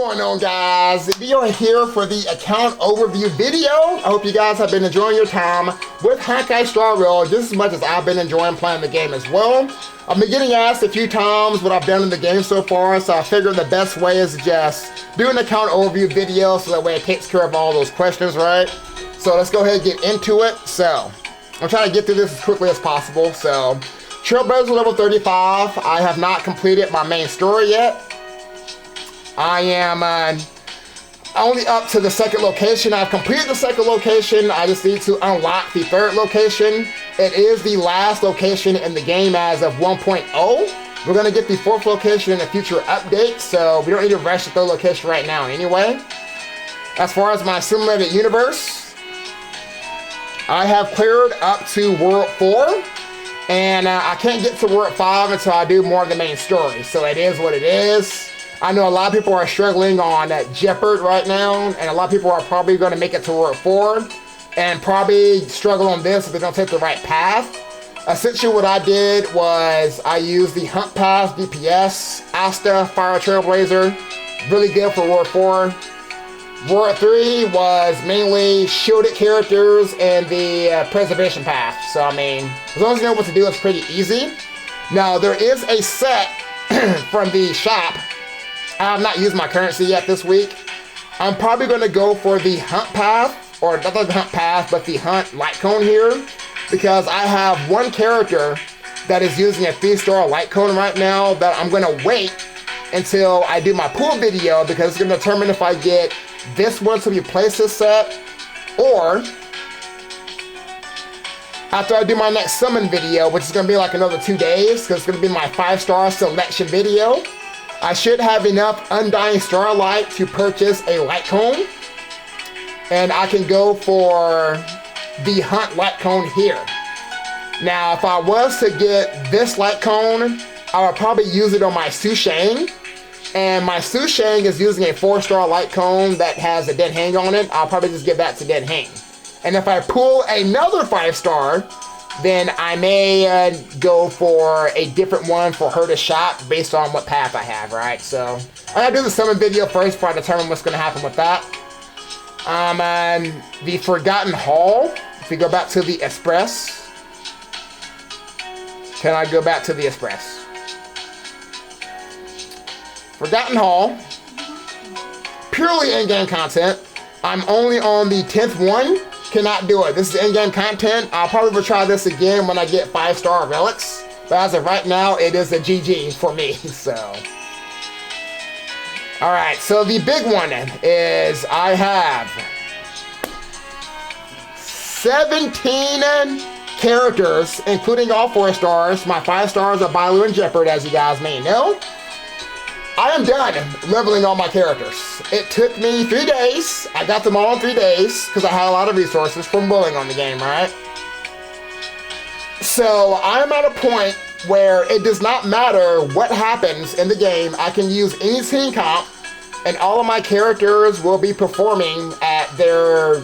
going on, guys? We are here for the account overview video. I hope you guys have been enjoying your time with Honkai Star Rail just as much as I've been enjoying playing the game as well. I've been getting asked a few times what I've done in the game so far, so I figured the best way is to just do an account overview video so that way it takes care of all those questions, right? So let's go ahead and get into it. So I'm trying to get through this as quickly as possible. So Trailblazer level 35. I have not completed my main story yet. I am only up to the second location. I've completed the second location. I just need to unlock the third location. It is the last location in the game as of 1.0. We're going to get the fourth location in a future update, so we don't need to rush the third location right now anyway. As far as my simulated universe, I have cleared up to World 4, and I can't get to World 5 until I do more of the main story, so it is what it is. I know a lot of people are struggling on Jeopard right now, and a lot of people are probably going to make it to World 4 and probably struggle on this if they don't take the right path. Essentially what I did was I used the Hunt Pass, DPS, Asta, Fire Trailblazer, really good for World 4. World 3 was mainly shielded characters and the Preservation Path. So I mean, as long as you know what to do, it's pretty easy. Now there is a set from the shop. I have not used my currency yet this week. I'm probably going to go for the Hunt Path, or not the Hunt Path, but the Hunt Light Cone here, because I have one character that is using a 3-star Light Cone right now that I'm going to wait until I do my pool video, because it's going to determine if I get this one to replace this set, or after I do my next summon video, which is going to be like another 2 days, because it's going to be my 5-star selection video. I should have enough Undying Starlight to purchase a Light Cone, and I can go for the Hunt Light Cone here. Now, if I was to get this Light Cone, I would probably use it on my Sushang, and my Sushang is using a 4-star Light Cone that has a Dead Hang on it. I'll probably just give that to Dead Hang. And if I pull another 5-star, then I may go for a different one for her to shop based on what path I have, right? So I gotta do the summon video first before I determine what's gonna happen with that. The Forgotten Hall, if we go back to the Express. Can I go back to the Express? Forgotten Hall, purely in-game content. I'm only on the 10th one. Cannot do it. This is in-game content. I'll probably will try this again when I get 5-star relics. But as of right now, it is a GG for me, so. Alright, so the big one is I have 17 characters, including all 4 stars. My 5 stars are Bailu and Jeopard, as you guys may know. I am done leveling all my characters. It took me 3 days. I got them all in 3 days because I had a lot of resources from bowling on the game, right? So I'm at a point where it does not matter what happens in the game. I can use any team comp and all of my characters will be performing at their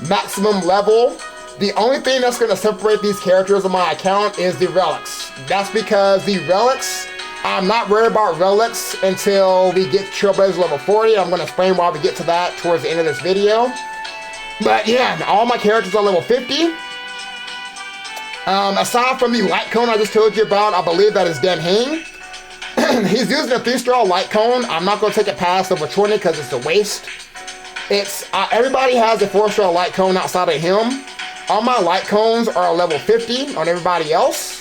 maximum level. The only thing that's going to separate these characters on my account is the relics. That's because the relics, I'm not worried about relics until we get Trailblazer level 40. I'm going to explain why we get to that towards the end of this video. But yeah, all my characters are level 50. Aside from the Light Cone I just told you about, I believe that is Den Hing. He's using a 3-star Light Cone. I'm not going to take it past level 20 because it's a waste. It's everybody has a 4-star Light Cone outside of him. All my Light Cones are level 50 on everybody else.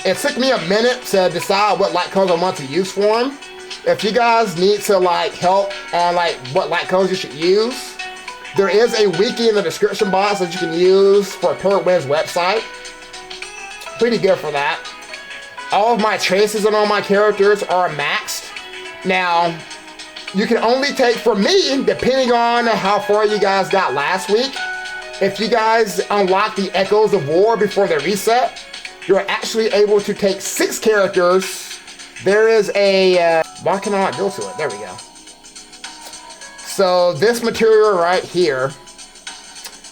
It took me a minute to decide what light cones I want to use for them. If you guys need to help on what light cones you should use, there is a wiki in the description box that you can use for PerWin's website. Pretty good for that. All of my traces on all my characters are maxed. Now, you can only take, for me, depending on how far you guys got last week, if you guys unlock the Echoes of War before the reset, you're actually able to take 6 characters. There is a, why can I not go to it? There we go. So this material right here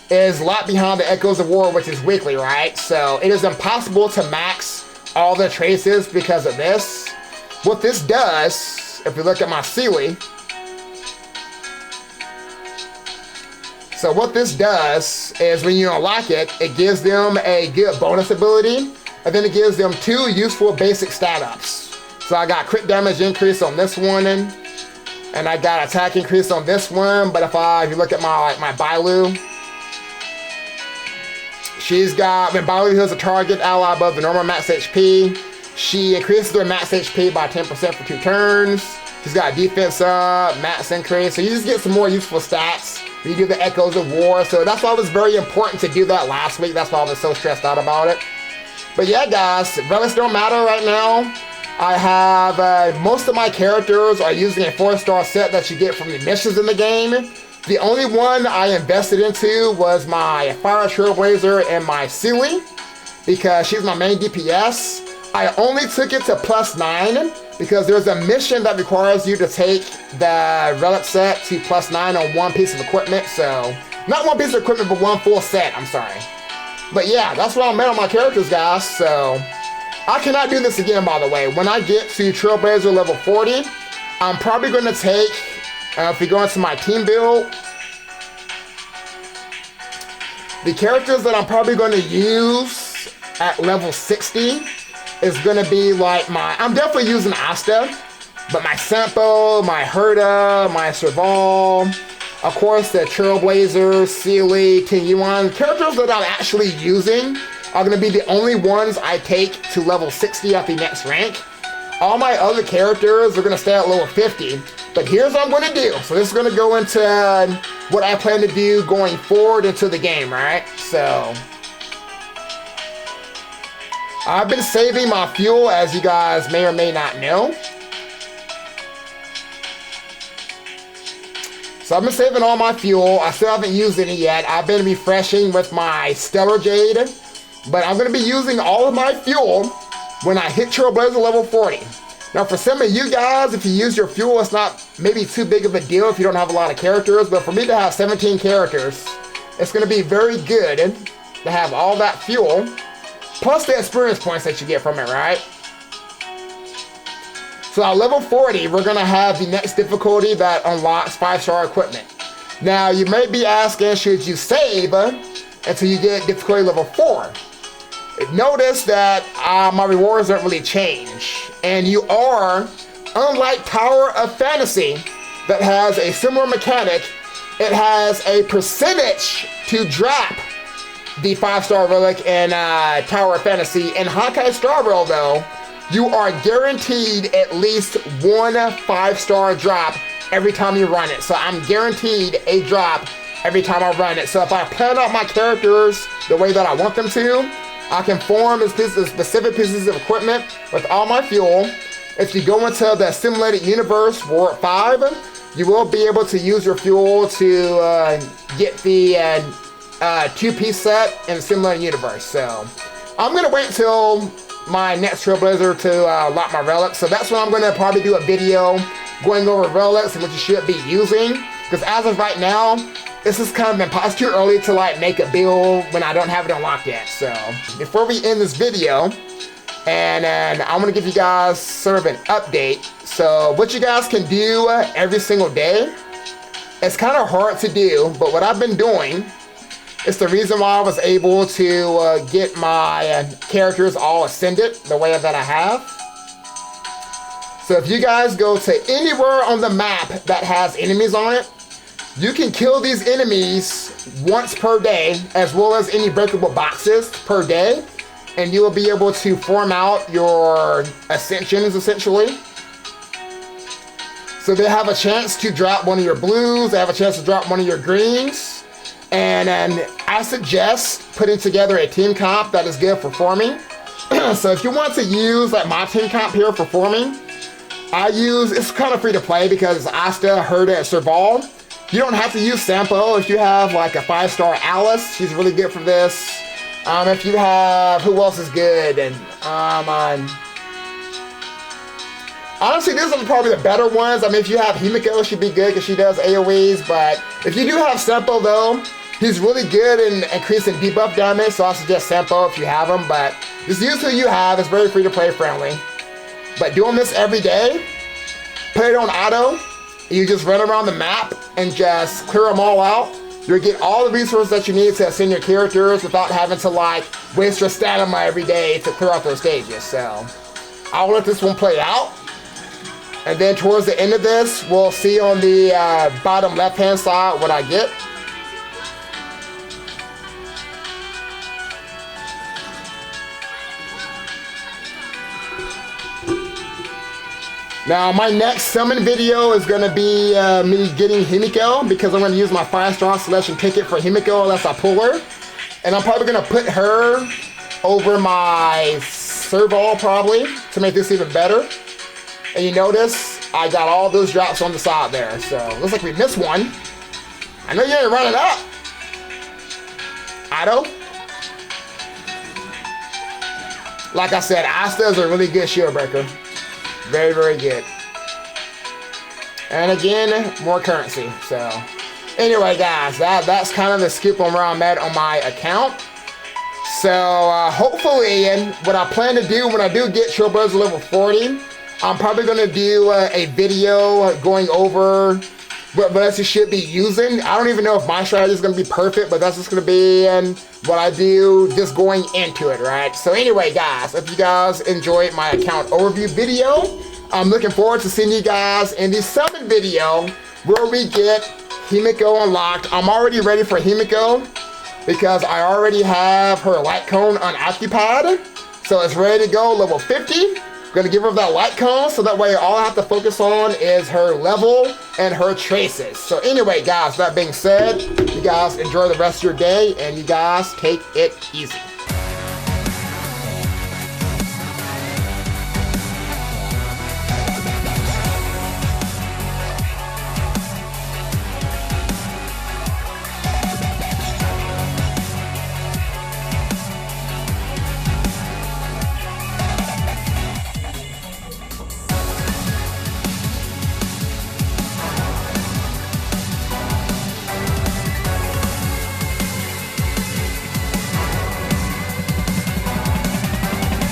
is locked behind the Echoes of War, which is weekly, right? So it is impossible to max all the traces because of this. What this does, if you look at my Sealy, So what this does is when you unlock it, it gives them a good bonus ability, and then it gives them 2 useful basic stat ups. So I got crit damage increase on this one, and I got attack increase on this one. But if you look at my Bailu, she's got, when Bailu heals a target ally above the normal max HP, she increases their max HP by 10% for 2 turns. She's got defense up, max increase, so you just get some more useful stats. You do the Echoes of War, so that's why it was very important to do that last week. That's why I was so stressed out about it. But yeah, guys, relics don't matter right now. I have, most of my characters are using a 4-star set that you get from the missions in the game. The only one I invested into was my Fire Trailblazer and my Sealy, because she's my main DPS. I only took it to +9 because there's a mission that requires you to take the relic set to +9 on 1 piece of equipment. So, not 1 piece of equipment, but 1 full set, I'm sorry. But yeah, that's what I'm at on my characters, guys. So, I cannot do this again, by the way. When I get to Trailblazer level 40, I'm probably going to take, if we go into my team build, the characters that I'm probably going to use at level 60 is going to be like I'm definitely using Asta, but my Sampo, my Herda, my Serval, of course the Trailblazer, Sealy, Ting Yuan, characters that I'm actually using are going to be the only ones I take to level 60 at the next rank. All my other characters are going to stay at level 50, but here's what I'm going to do. So this is going to go into what I plan to do going forward into the game, right? So I've been saving my fuel, as you guys may or may not know. So I've been saving all my fuel. I still haven't used any yet. I've been refreshing with my Stellar Jade, but I'm going to be using all of my fuel when I hit Trailblazer level 40. Now for some of you guys, if you use your fuel, it's not maybe too big of a deal if you don't have a lot of characters, but for me to have 17 characters, it's going to be very good to have all that fuel, plus the experience points that you get from it, right? So at level 40, we're going to have the next difficulty that unlocks 5-star equipment. Now, you may be asking, should you save until you get difficulty level 4? Notice that my rewards don't really change. And you are, unlike Tower of Fantasy, that has a similar mechanic, it has a percentage to drop the 5-star relic in Tower of Fantasy. In Honkai Star Rail, though, you are guaranteed at least 1 5-star drop every time you run it. So I'm guaranteed a drop every time I run it. So if I plan out my characters the way that I want them to, I can form specific pieces of equipment with all my fuel. If you go into the simulated universe, Warp 5, you will be able to use your fuel to get the 2-piece set in the simulated universe. So I'm going to wait until my next Trailblazer to lock my relics. So that's when I'm going to probably do a video going over relics and what you should be using. Because as of right now, this is kind of impossible, too early to like make a build when I don't have it unlocked yet. So before we end this video, and I'm going to give you guys sort of an update. So what you guys can do every single day, it's kind of hard to do, but what I've been doing, it's the reason why I was able to get my characters all ascended the way that I have. So if you guys go to anywhere on the map that has enemies on it, you can kill these enemies once per day, as well as any breakable boxes per day, and you will be able to form out your ascensions, essentially. So they have a chance to drop one of your blues, they have a chance to drop one of your greens, and I suggest putting together a team comp that is good for farming. So if you want to use like my team comp here for farming, it's kind of free to play because it's Asta, Herda, and Serval. You don't have to use Sampo if you have like a 5-star Alice. She's really good for this. If you have, who else is good? And honestly, these are probably the better ones. I mean, if you have Himiko, she'd be good because she does AoEs. But if you do have Sampo though, he's really good in increasing debuff damage. So I suggest Sampo if you have him. But just use who you have. It's very free to play friendly. But doing this every day, put it on auto. You just run around the map and just clear them all out. You'll get all the resources that you need to ascend your characters without having to like waste your stamina every day to clear out those stages. So I'll let this one play out. And then towards the end of this, we'll see on the bottom left-hand side what I get. Now, my next summon video is going to be me getting Himiko, because I'm going to use my 5-star selection ticket for Himiko unless I pull her. And I'm probably going to put her over my Serval probably to make this even better. And you notice I got all those drops on the side there. So, looks like we missed one. I know you ain't running up. Ido. Like I said, Asta is a really good shield breaker. Very, very good. And again, more currency. So, anyway, guys, that's kind of the scoop on where I'm at on my account. So, hopefully, and what I plan to do when I do get Trailblazer level 40, I'm probably going to do a video going over what you should be using. I don't even know if my strategy is going to be perfect, but that's just going to be what I do just going into it, right? So anyway, guys, if you guys enjoyed my account overview video, I'm looking forward to seeing you guys in the summon video where we get Himiko unlocked. I'm already ready for Himiko because I already have her light cone unoccupied. So it's ready to go, level 50. Gonna give her that light cone so that way all I have to focus on is her level and her traces. So anyway, guys, that being said, you guys enjoy the rest of your day and you guys take it easy.